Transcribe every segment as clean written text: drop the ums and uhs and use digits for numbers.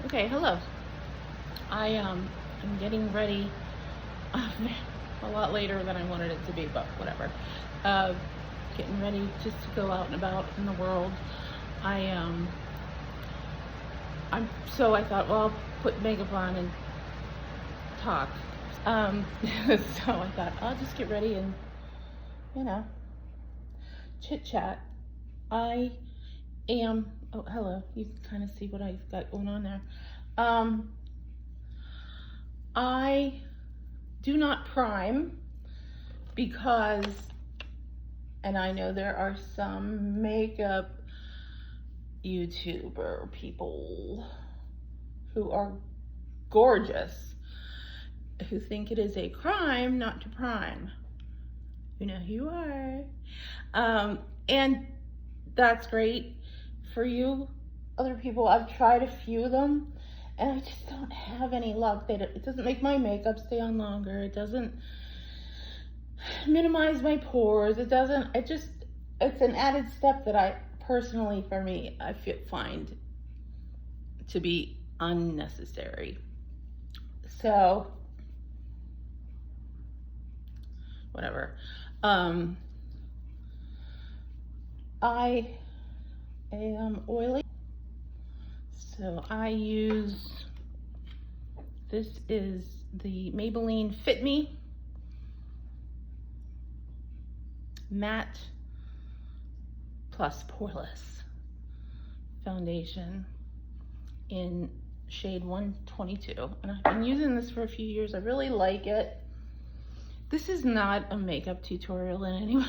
Okay, hello. I'm getting ready a lot later than I wanted it to be, but whatever. Uh, Getting ready just to go out and about in the world. I I'm so I thought, well, I'll put makeup on and talk. Um, so I thought I'll just get ready and you know chit chat. I am. Oh, hello. You can kind of see what I've got going on there. Um, I do not prime because, and I know there are some makeup YouTuber people who are gorgeous who think it is a crime not to prime. You know who you are. And that's great for you. Other people, I've tried a few of them and I just don't have any luck. It doesn't make my makeup stay on longer. It doesn't minimize my pores. It's an added step that I personally, for me, find to be unnecessary. So, whatever. I am oily, so I use, this is the Maybelline Fit Me Matte Plus Poreless Foundation in shade 122, and I've been using this for a few years. I really like it. This is not a makeup tutorial in any way.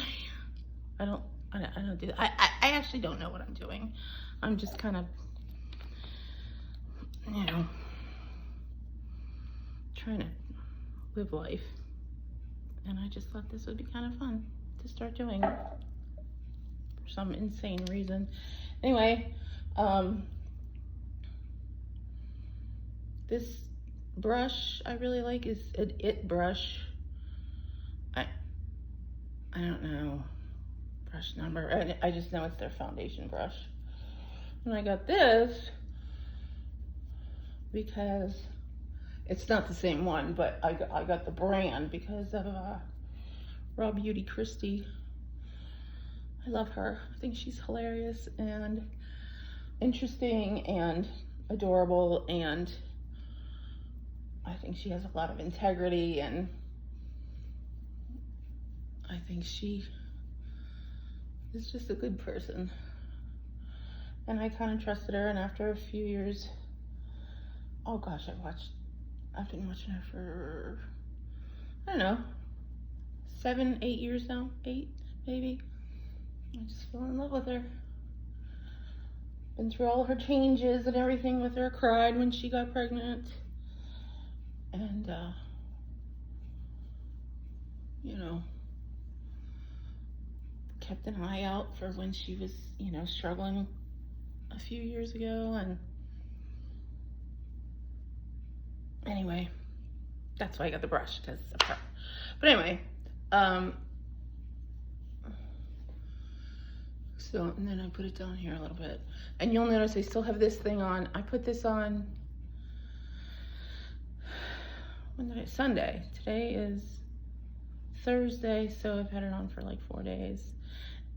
I don't do that. I actually don't know what I'm doing. I'm just kind of, trying to live life. And I just thought this would be kind of fun to start doing for some insane reason. Anyway, this brush I really like is an It brush. I don't know brush number. I just know it's their foundation brush. And I got this because it's not the same one, but I got the brand because of Raw Beauty Christie. I love her. I think she's hilarious and interesting and adorable, and I think she has a lot of integrity, and I think she is just a good person. And I kind of trusted her, and after a few years, oh gosh, I've been watching her for, I don't know, 7, 8 years now, 8 maybe. I just fell in love with her. Been through all her changes and everything with her, cried when she got pregnant. And, kept an eye out for when she was, struggling a few years ago. And anyway, that's why I got the brush, because of her. But anyway, so, and then I put it down here a little bit. And you'll notice I still have this thing on. I put this on, Sunday. Today is Thursday, so I've had it on for like 4 days.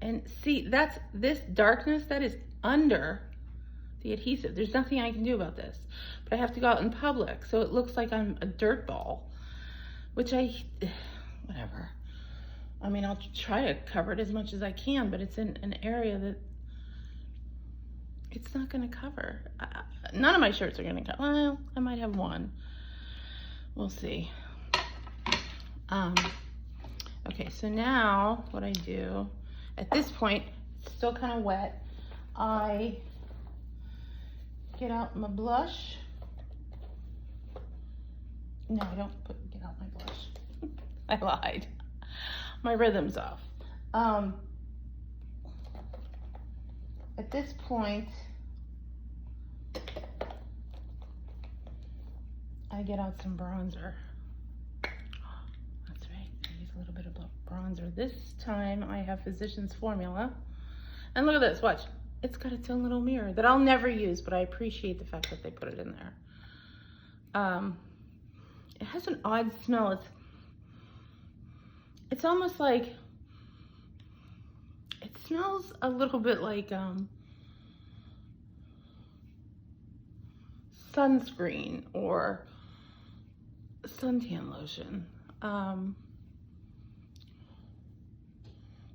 And see, that's this darkness that is under the adhesive. There's nothing I can do about this. But I have to go out in public, so it looks like I'm a dirt ball, which whatever. I mean, I'll try to cover it as much as I can, but it's in an area that it's not going to cover. None of my shirts are going to cover. Well, I might have one. We'll see. Okay, so now what I do, at this point, it's still kind of wet. I get out my blush. No, I don't get out my blush. I lied. My rhythm's off. At this point, I get out some bronzer. That's right, I use a little bit of bronzer. This time I have Physicians Formula. And look at this, watch. it's got its own little mirror that I'll never use, but I appreciate the fact that they put it in there. It has an odd smell. It's almost like, it smells a little bit like sunscreen or suntan lotion,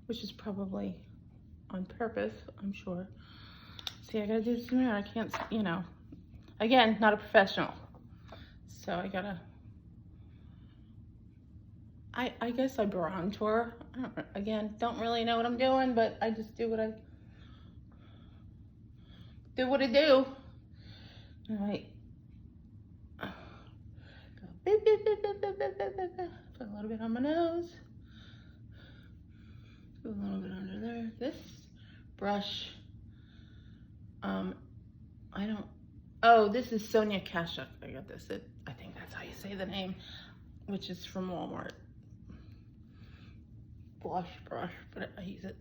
which is probably on purpose, I'm sure. See, I gotta do this mirror. I can't, you know, again, not a professional. So I gotta, I guess I bronzer. Again, don't really know what I'm doing, but I just do what I do. All right. Put a little bit on my nose. Put a little bit under there. This brush, this is Sonia Kashuk. I got this. I think that's how you say the name, which is from Walmart. Blush brush, but I use it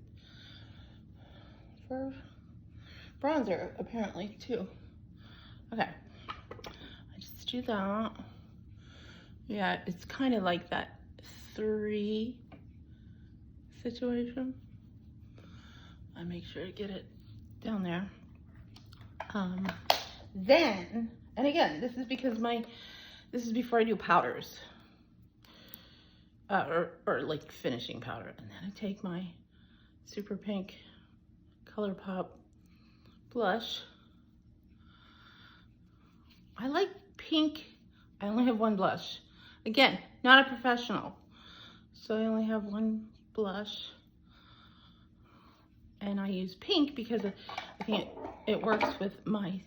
for bronzer apparently too. Okay, I just do that. Yeah, it's kind of like that 3 situation. I make sure to get it down there. Then, and again, this is because this is before I do powders. Or like finishing powder. And then I take my Super Pink ColourPop blush. I like pink. I only have one blush. Again, not a professional. So I only have one blush. And I use pink because I think it works with my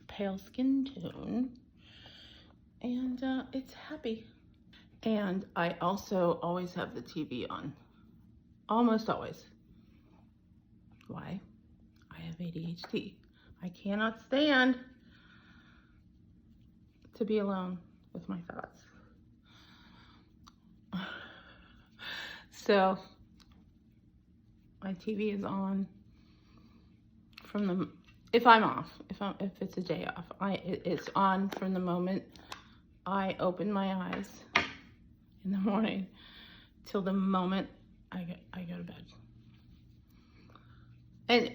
pale skin tone. And it's happy. And I also always have the TV on. Almost always. Why? I have ADHD. I cannot stand to be alone with my thoughts. So my TV is on from if I'm off, if it's a day off, it's on from the moment I open my eyes in the morning till the moment I go to bed. And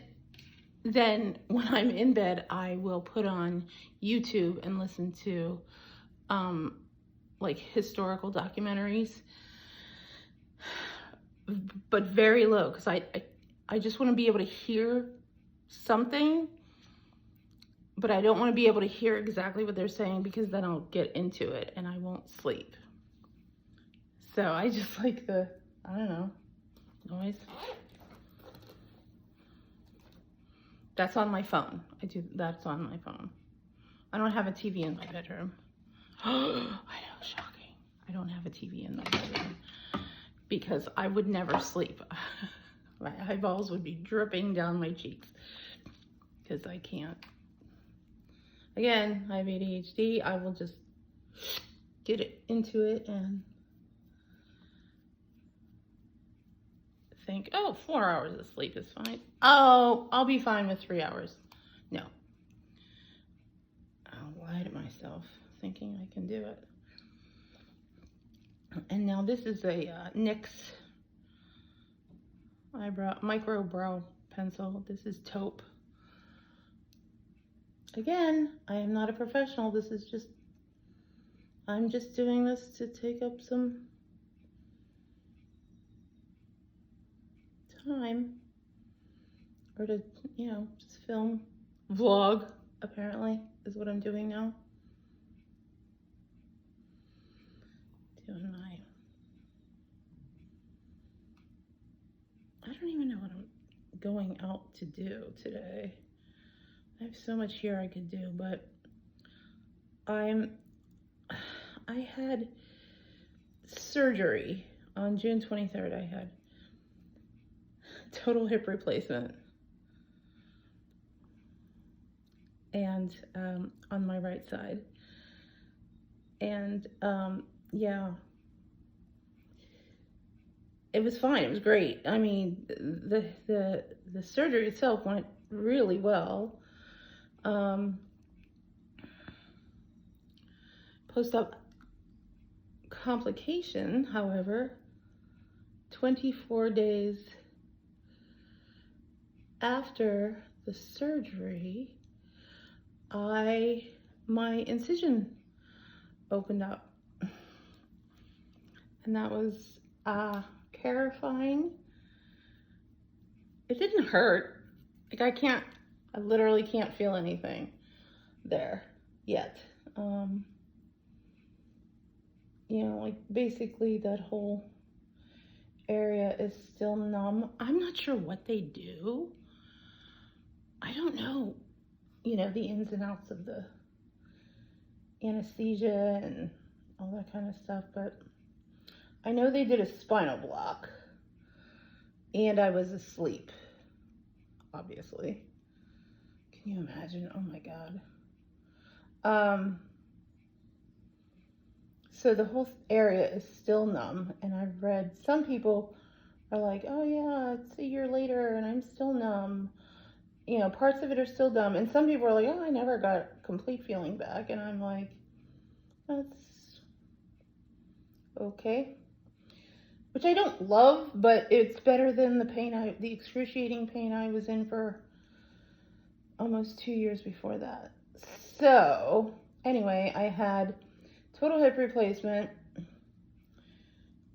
then when I'm in bed, I will put on YouTube and listen to like historical documentaries, but very low, because I just want to be able to hear something, but I don't want to be able to hear exactly what they're saying, because then I'll get into it and I won't sleep. So I just like the, I don't know, noise. That's on my phone. That's on my phone. I don't have a TV in my bedroom. I know, shocking. I don't have a TV in my bedroom because I would never sleep. My eyeballs would be dripping down my cheeks because I can't. Again, I have ADHD. I will just get into it and think, oh, 4 hours of sleep is fine. Oh, I'll be fine with 3 hours. No. I'll lie to myself thinking I can do it. And now this is a NYX micro brow pencil. This is taupe. Again, I am not a professional. This is just, I'm just doing this to take up some time, or to, you know, just film, vlog, apparently, is what I'm doing now. Doing my, I don't even know what I'm going out to do today. I have so much here I could do, but I had surgery on June 23rd. I had total hip replacement, and on my right side, and yeah, it was fine. It was great. I mean, the surgery itself went really well. Post-op complication, however, 24 days after the surgery, my incision opened up, and that was terrifying. It didn't hurt. Like I literally can't feel anything there yet. You know, like basically that whole area is still numb. I'm not sure what they do. I don't know, you know, the ins and outs of the anesthesia and all that kind of stuff, but I know they did a spinal block, and I was asleep, obviously. Can you imagine? Oh my God. So the whole area is still numb, and I've read some people are like, oh yeah, it's a year later and I'm still numb. You know, parts of it are still numb, and some people are like, oh, I never got complete feeling back, and I'm like, that's okay. Which I don't love, but it's better than the excruciating pain I was in for almost 2 years before that. So anyway, I had total hip replacement,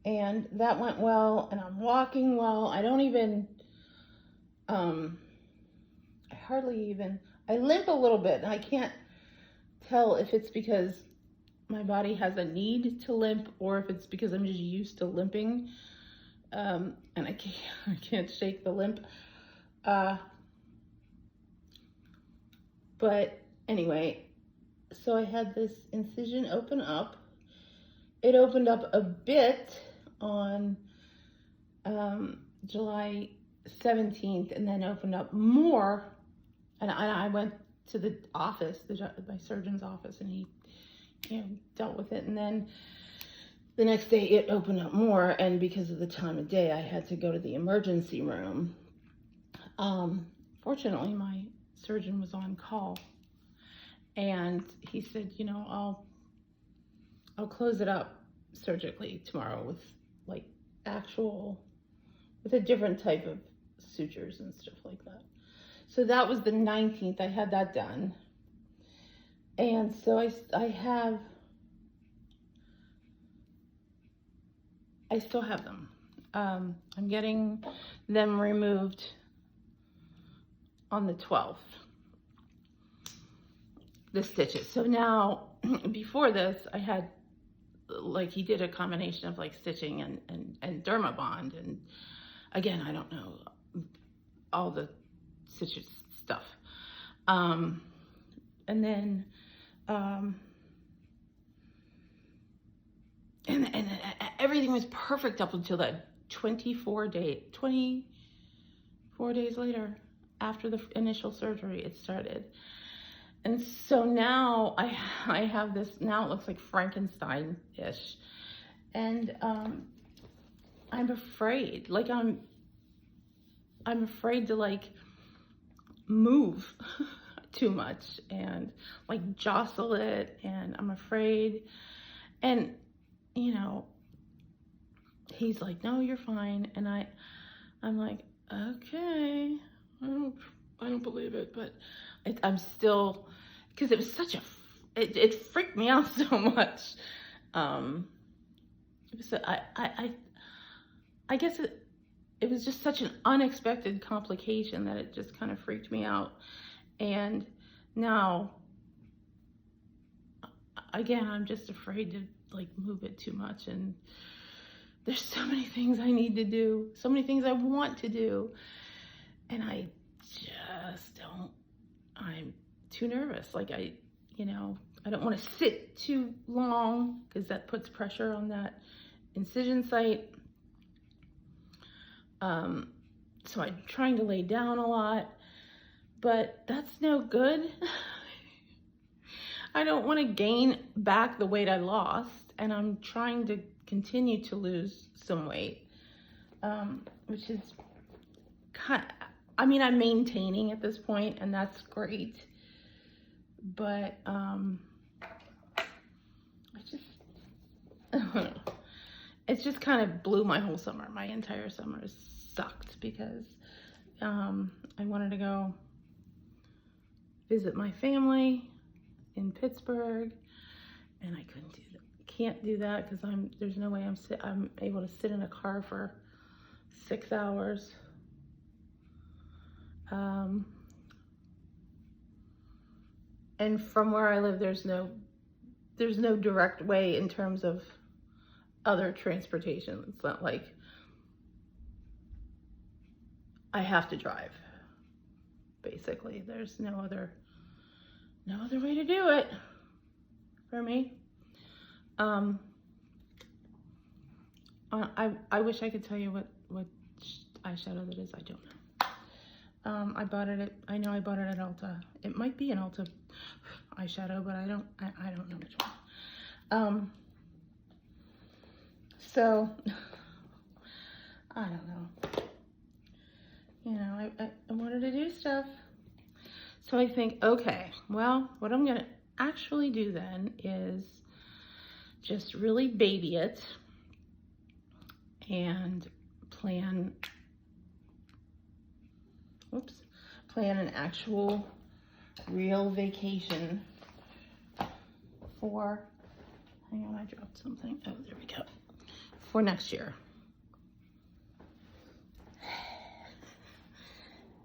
and that went well, and I'm walking well. I don't even, I limp a little bit, and I can't tell if it's because my body has a need to limp or if it's because I'm just used to limping, and I can't shake the limp. But anyway, so I had this incision open up. It opened up a bit on July 17th, and then opened up more. And I went to the office, my surgeon's office, and he, you know, dealt with it. And then the next day it opened up more, and because of the time of day, I had to go to the emergency room. Fortunately, my surgeon was on call, and he said, you know, I'll close it up surgically tomorrow with like with a different type of sutures and stuff like that. So that was the 19th. I had that done. And so I still have them. I'm getting them removed on the 12th, the stitches. So now, before this, I had, like, he did a combination of like stitching and Dermabond, and again, I don't know all the stitches stuff. And then and everything was perfect up until that 24 days later, after the initial surgery, it started. And so now I have this, now it looks like Frankenstein-ish. And I'm afraid, like I'm afraid to like move too much and like jostle it, and I'm afraid. And you know, he's like, no, you're fine. And I'm like, okay, I don't believe it, but I'm still, because it was such it freaked me out so much. It was, I guess it was just such an unexpected complication that it just kind of freaked me out. And now, again, I'm just afraid to like move it too much, and there's so many things I need to do, so many things I want to do, and I just don't. I'm too nervous. Like I don't want to sit too long because that puts pressure on that incision site. So I'm trying to lay down a lot, but that's no good. I don't want to gain back the weight I lost, and I'm trying to continue to lose some weight, which is I mean, I'm maintaining at this point, and that's great. But I just, I don't know. It's just kind of blew my whole summer. My entire summer sucked because I wanted to go visit my family in Pittsburgh, and I couldn't do that. Can't do that because there's no way I'm able to sit in a car for 6 hours. And from where I live, there's no direct way in terms of other transportation. It's not like I have to drive. Basically, there's no other way to do it for me. I wish I could tell you what eyeshadow that is. I don't know. I bought it I bought it at Ulta. It might be an Ulta eyeshadow, but I don't know which one. So I don't know. You know, I wanted to do stuff. So I think, okay, well, what I'm gonna actually do then is just really baby it and plan an actual real vacation for, hang on, I dropped something. Oh, there we go. For next year.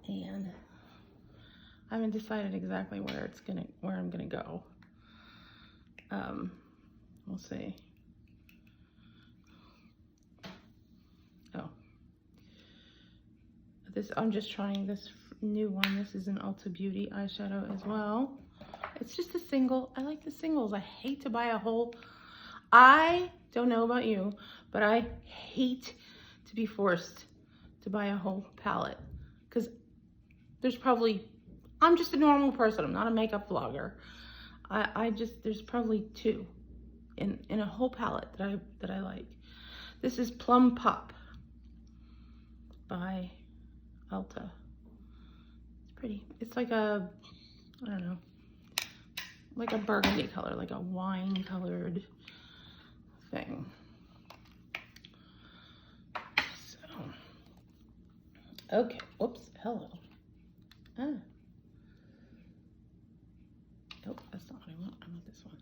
And I haven't decided exactly where I'm gonna go. We'll see. Oh, I'm just trying this new one. This is an Ulta Beauty eyeshadow as well. It's just a single. I like the singles. I hate to buy a whole. I don't know about you, but I hate to be forced to buy a whole palette because I'm just a normal person. I'm not a makeup vlogger. There's probably 2 in a whole palette that I like. This is Plum Pop by Ulta. It's pretty. It's like I don't know, like a burgundy color, like a wine colored thing. So, okay, whoops, hello. Oh, that's not what I want. I want this one.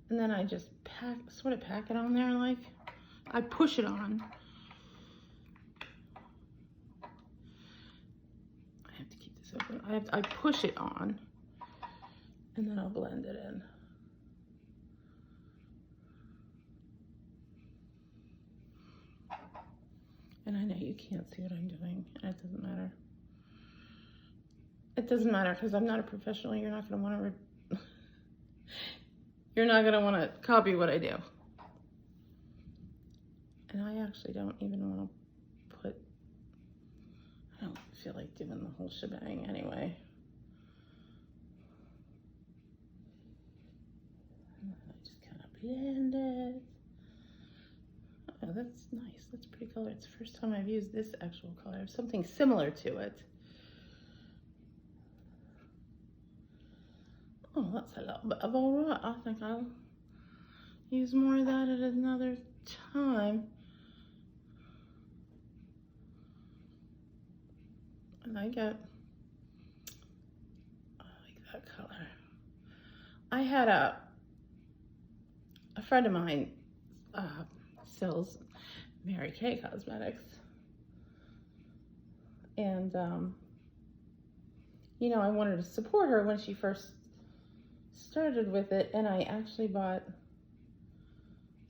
And then I just sort of pack it on there, like I push it on. I have to keep this open. I push it on, and then I'll blend it in. And I know you can't see what I'm doing, and it doesn't matter. It doesn't matter because I'm not a professional. You're not going to want to copy what I do. And I actually don't even want to I don't feel like doing the whole shebang anyway. I just kind of blend it. Oh, that's nice. That's a pretty color. It's the first time I've used this actual color. I have something similar to it. Oh, that's a little bit of all right. I think I'll use more of that at another time. And I like that color. I had a friend of mine sells Mary Kay Cosmetics, and you know, I wanted to support her when she first started with it, and I actually bought,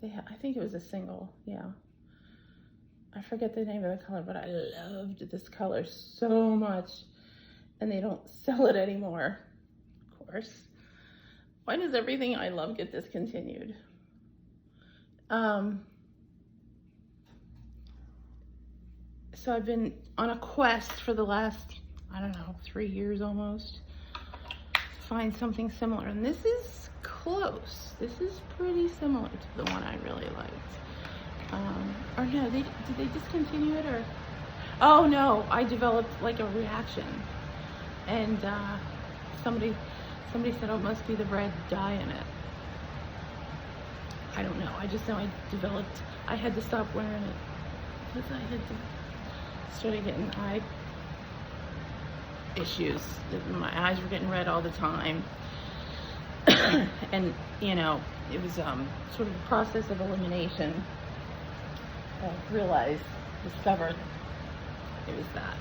I think it was a single, yeah. I forget the name of the color, but I loved this color so much, and they don't sell it anymore, of course. Why does everything I love get discontinued? So I've been on a quest for the last, I don't know, 3 years almost, to find something similar. And this is close. This is pretty similar to the one I really liked. Or no, did they discontinue it? Or Oh no, I developed like a reaction, and somebody said, oh, it must be the red dye in it. I don't know. I just know I had to stop wearing it because I had started getting eye issues. My eyes were getting red all the time. And, you know, it was sort of a process of elimination. I discovered it was that.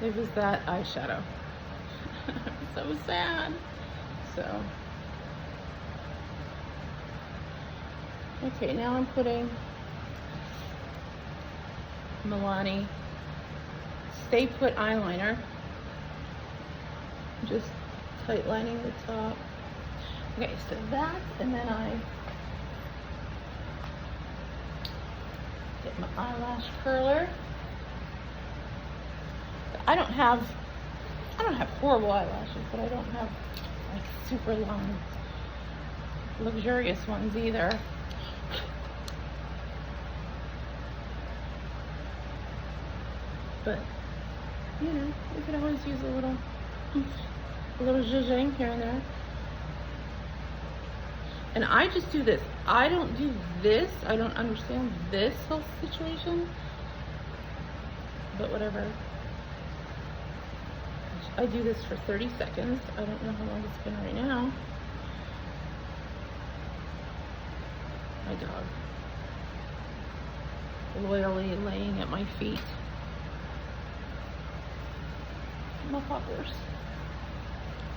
It was that eyeshadow. So sad. So, okay, now I'm putting Milani Stay Put eyeliner. Just tight lining the top. Okay, so that, and then I get my eyelash curler. I don't have horrible eyelashes, but I don't have like super long, luxurious ones either. But, you know, you could always use a little zhuzhing here and there. And I just do this. I don't do this. I don't understand this whole situation. But whatever. I do this for 30 seconds. I don't know how long it's been right now. My dog. Loyally laying at my feet. My puppers.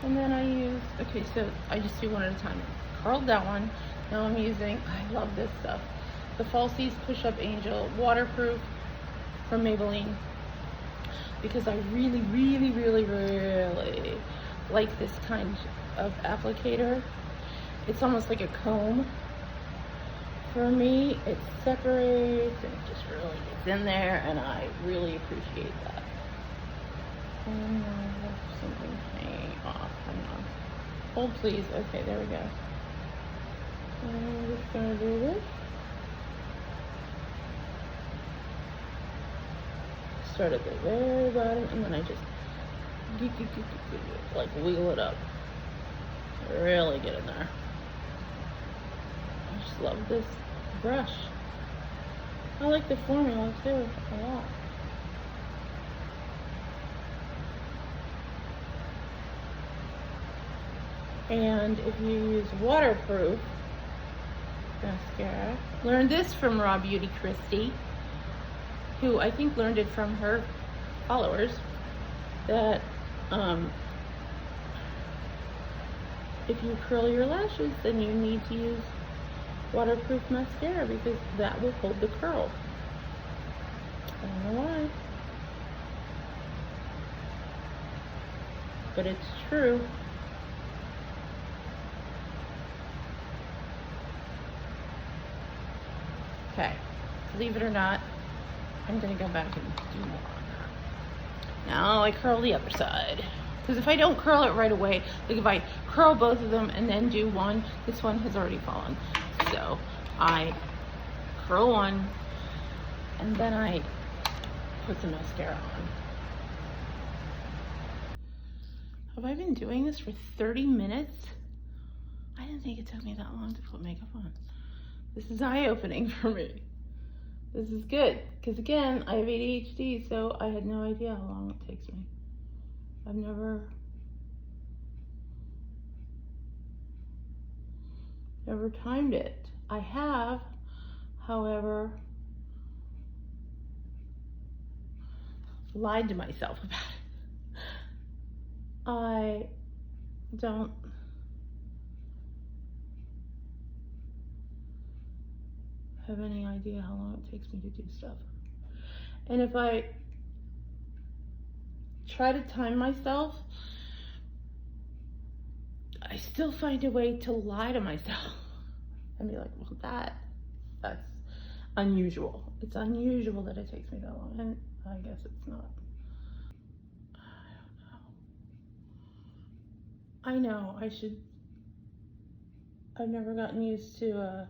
And then I use, okay, so I just do one at a time. Curled that one. Now I'm using, I love this stuff, the Falsies Push Up Angel Waterproof from Maybelline, because I really, really, really, really like this kind of applicator. It's almost like a comb. For me, it separates and it just really gets in there, and I really appreciate that. And I have something hanging off. Hang on. Hold please. Okay, there we go. I'm just gonna do this. Start at the very bottom, and then I just like wheel it up. Really get in there. I just love this brush. I like the formula too a lot. And if you use waterproof mascara, learned this from Raw Beauty Christie, who I think learned it from her followers, that if you curl your lashes, then you need to use waterproof mascara because that will hold the curl. I don't know why, but it's true. Okay, believe it or not, I'm gonna go back and do more on that. Now I curl the other side. Because if I don't curl it right away, like if I curl both of them and then do one, this one has already fallen. So I curl one and then I put some mascara on. Have I been doing this for 30 minutes? I didn't think it took me that long to put makeup on. This is eye-opening for me. This is good, because again, I have ADHD, so I had no idea how long it takes me. I've never timed it. I have, however, lied to myself about it. I don't have any idea how long it takes me to do stuff. And if I try to time myself, I still find a way to lie to myself and be like, well, that's unusual. It's unusual that it takes me that long, and I guess it's not. I know I should. I've never gotten used to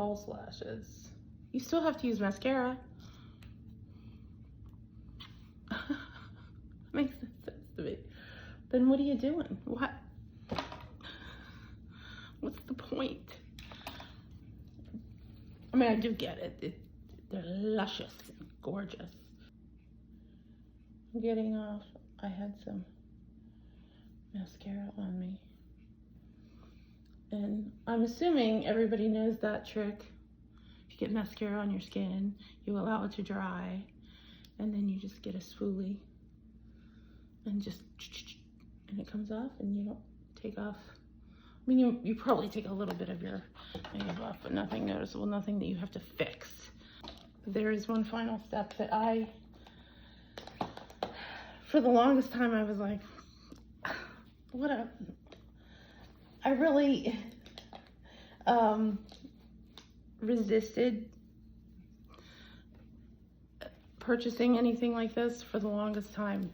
false lashes. You still have to use mascara. Makes no sense to me. Then what are you doing? What? What's the point? I mean, I do get it. They're luscious and gorgeous. I'm getting off. I had some mascara on me. And I'm assuming everybody knows that trick. If you get mascara on your skin, you allow it to dry, and then you just get a spoolie and and it comes off, and you don't take off. I mean, you probably take a little bit of your makeup off, but nothing noticeable, nothing that you have to fix. There is one final step that for the longest time, I was like, I really resisted purchasing anything like this for the longest time.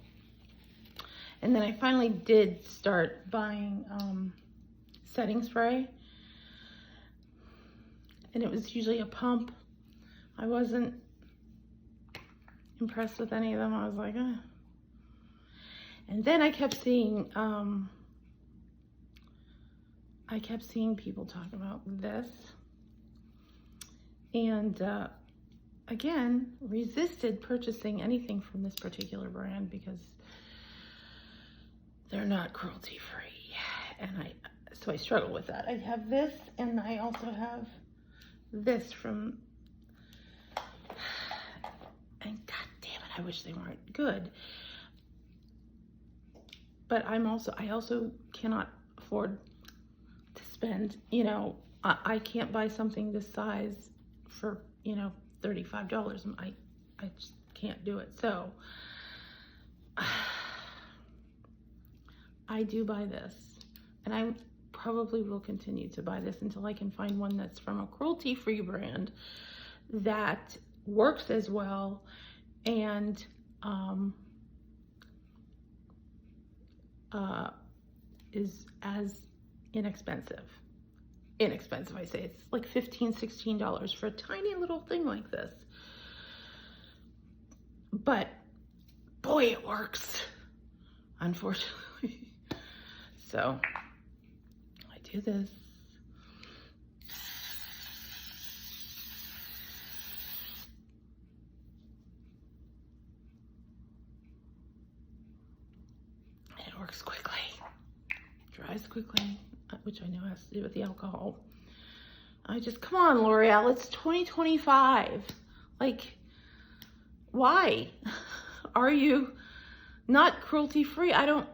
And then I finally did start buying setting spray. And it was usually a pump. I wasn't impressed with any of them. I was like, eh. And then I kept seeing people talk about this, and again, resisted purchasing anything from this particular brand because they're not cruelty free, and so I struggle with that. I have this, and I also have this from, and god damn it, I wish they weren't good. But I also cannot afford to spend, you know, I can't buy something this size for, you know, $35. I just can't do it. So I do buy this, and I probably will continue to buy this until I can find one that's from a cruelty-free brand that works as well and is as inexpensive, I say. It's like $15-16 for a tiny little thing like this, but boy, it works, unfortunately. So I do this. It works quickly, dries quickly, which I know has to do with the alcohol. Come on, L'Oreal, it's 2025. Like, why are you not cruelty free? I don't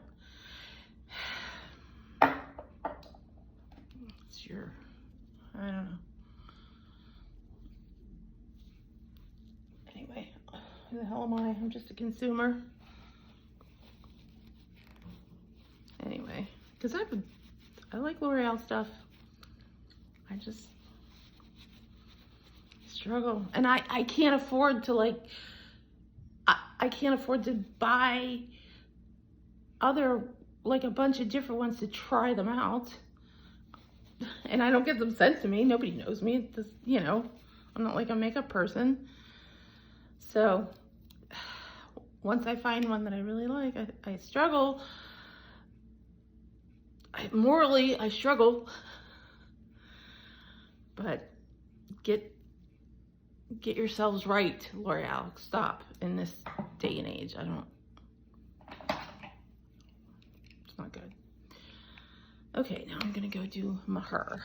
know. Anyway, who the hell am I? I'm just a consumer. Anyway, because I like L'Oreal stuff. I just struggle, and I can't afford to I can't afford to buy a bunch of different ones to try them out, and I don't get them sent to me. Nobody knows me. It's just, you know, I'm not like a makeup person. So once I find one that I really like, I struggle. Morally, I struggle, but get yourselves right, L'Oreal. Stop in this day and age. It's not good. Okay, now I'm gonna go do my hair.